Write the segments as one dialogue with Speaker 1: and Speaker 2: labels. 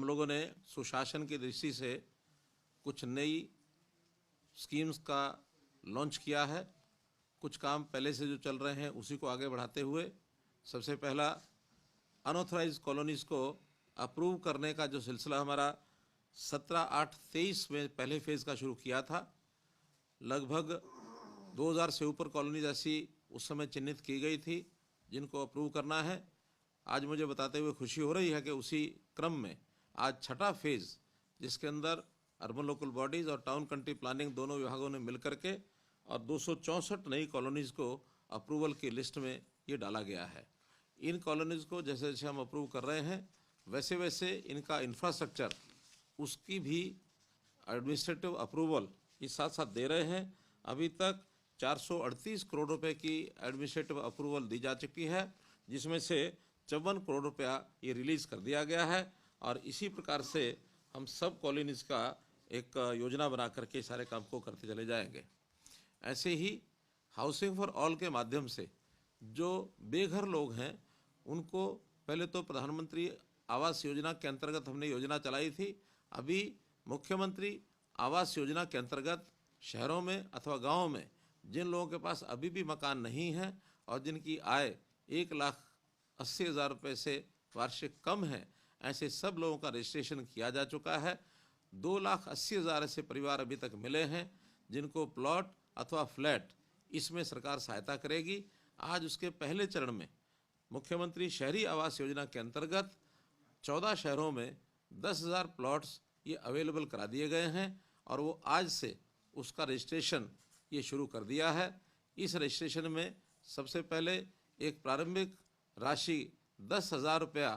Speaker 1: लोगों ने सुशासन की दृष्टि से कुछ नई स्कीम्स का लॉन्च किया है। कुछ काम पहले से जो चल रहे हैं उसी को आगे बढ़ाते हुए सबसे पहला अनऑथराइज्ड कॉलोनीज़ को अप्रूव करने का जो सिलसिला हमारा 17/8/23 में पहले फेज़ का शुरू किया था। लगभग 2000 से ऊपर कॉलोनीज ऐसी उस समय चिन्हित की गई थी जिनको अप्रूव करना है। आज मुझे बताते हुए खुशी हो रही है कि उसी क्रम में आज छठा फेज़, जिसके अंदर अर्बन लोकल बॉडीज़ और टाउन कंट्री प्लानिंग दोनों विभागों ने मिलकर के और 264 नई कॉलोनीज़ को अप्रूवल की लिस्ट में ये डाला गया है। इन कॉलोनीज़ को जैसे जैसे हम अप्रूव कर रहे हैं वैसे वैसे इनका इंफ्रास्ट्रक्चर, उसकी भी एडमिनिस्ट्रेटिव अप्रूवल इस साथ साथ दे रहे हैं। अभी तक 438 करोड़ रुपए की एडमिनिस्ट्रेटिव अप्रूवल दी जा चुकी है, जिसमें से 54 करोड़ रुपया ये रिलीज़ कर दिया गया है। और इसी प्रकार से हम सब कॉलोनीज़ का एक योजना बना करके सारे काम को करते चले जाएंगे। ऐसे ही हाउसिंग फॉर ऑल के माध्यम से जो बेघर लोग हैं उनको पहले तो प्रधानमंत्री आवास योजना के अंतर्गत हमने योजना चलाई थी। अभी मुख्यमंत्री आवास योजना के अंतर्गत शहरों में अथवा गाँव में जिन लोगों के पास अभी भी मकान नहीं है और जिनकी आय 1,80,000 रुपये से वार्षिक कम है, ऐसे सब लोगों का रजिस्ट्रेशन किया जा चुका है। 2,80,000 ऐसे परिवार अभी तक मिले हैं जिनको प्लॉट अथवा फ्लैट इसमें सरकार सहायता करेगी। आज उसके पहले चरण में मुख्यमंत्री शहरी आवास योजना के अंतर्गत 14 शहरों में 10,000 प्लॉट्स ये अवेलेबल करा दिए गए हैं और वो आज से उसका रजिस्ट्रेशन ये शुरू कर दिया है। इस रजिस्ट्रेशन में सबसे पहले एक प्रारंभिक राशि 10,000 रुपया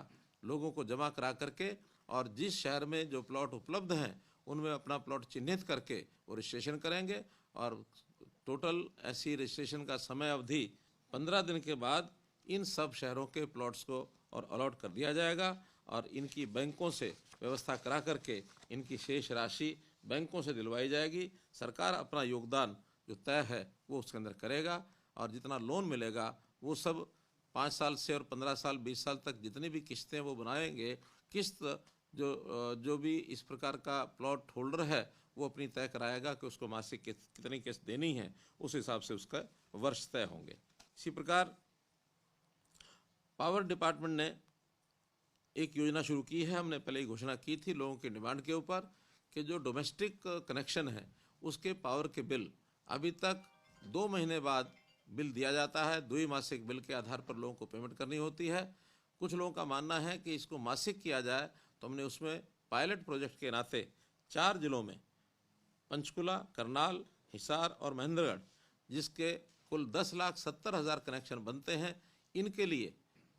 Speaker 1: लोगों को जमा करा करके और जिस शहर में जो प्लॉट उपलब्ध हैं उनमें अपना प्लॉट चिन्हित करके वो रजिस्ट्रेशन करेंगे और टोटल ऐसी रजिस्ट्रेशन का समय अवधि 15 दिन के बाद इन सब शहरों के प्लॉट्स को और अलॉट कर दिया जाएगा और इनकी बैंकों से व्यवस्था करा करके इनकी शेष राशि बैंकों से दिलवाई जाएगी। सरकार अपना योगदान जो तय है वो उसके अंदर करेगा और जितना लोन मिलेगा वो सब 5 साल से और 15 साल 20 साल तक जितनी भी किस्तें वो बनाएंगे, किस्त जो भी इस प्रकार का प्लॉट होल्डर है वो अपनी तय कराएगा कि उसको मासिक कितनी किस्त देनी है, उस हिसाब से उसका वर्ष तय होंगे। इसी प्रकार पावर डिपार्टमेंट ने एक योजना शुरू की है। हमने पहले ही घोषणा की थी लोगों की डिमांड के ऊपर कि जो डोमेस्टिक कनेक्शन है उसके पावर के बिल अभी तक 2 महीने बाद बिल दिया जाता है। 2 मासिक बिल के आधार पर लोगों को पेमेंट करनी होती है। कुछ लोगों का मानना है कि इसको मासिक किया जाए, तो हमने उसमें पायलट प्रोजेक्ट के नाते 4 जिलों में पंचकुला, करनाल, हिसार और महेंद्रगढ़, जिसके कुल 10,70,000 कनेक्शन बनते हैं, इनके लिए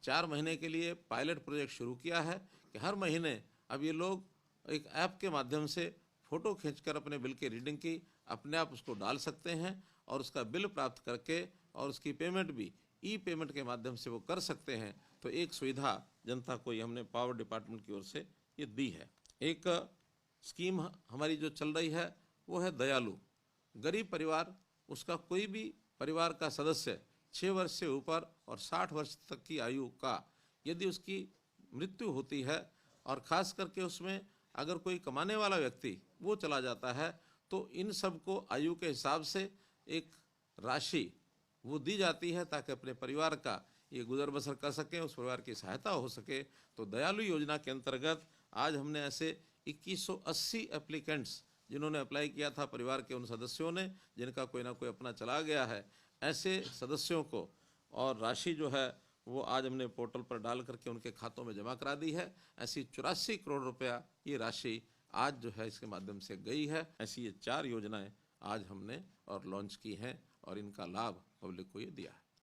Speaker 1: 4 महीने के लिए पायलट प्रोजेक्ट शुरू किया है कि हर महीने अब ये लोग एक ऐप के माध्यम से फ़ोटो खींचकर अपने बिल की रीडिंग की अपने आप उसको डाल सकते हैं और उसका बिल प्राप्त करके और उसकी पेमेंट भी ई पेमेंट के माध्यम से वो कर सकते हैं। तो एक सुविधा जनता को ये हमने पावर डिपार्टमेंट की ओर से ये दी है। एक स्कीम हमारी जो चल रही है वो है दयालु। गरीब परिवार, उसका कोई भी परिवार का सदस्य 6 वर्ष से ऊपर और 60 वर्ष तक की आयु का यदि उसकी मृत्यु होती है और ख़ास करके उसमें अगर कोई कमाने वाला व्यक्ति वो चला जाता है, तो इन सब को आयु के हिसाब से एक राशि वो दी जाती है ताकि अपने परिवार का ये गुजर बसर कर सकें, उस परिवार की सहायता हो सके। तो दयालु योजना के अंतर्गत आज हमने ऐसे 2180 एप्लीकेंट्स जिन्होंने अप्लाई किया था, परिवार के उन सदस्यों ने जिनका कोई ना कोई अपना चला गया है, ऐसे सदस्यों को और राशि जो है वो आज हमने पोर्टल पर डाल करके उनके खातों में जमा करा दी है। ऐसी 84 करोड़ रुपया ये राशि आज जो है इसके माध्यम से गई है। ऐसी ये 4 योजनाएं आज हमने और लॉन्च की हैं और इनका लाभ पब्लिक को ये दिया है।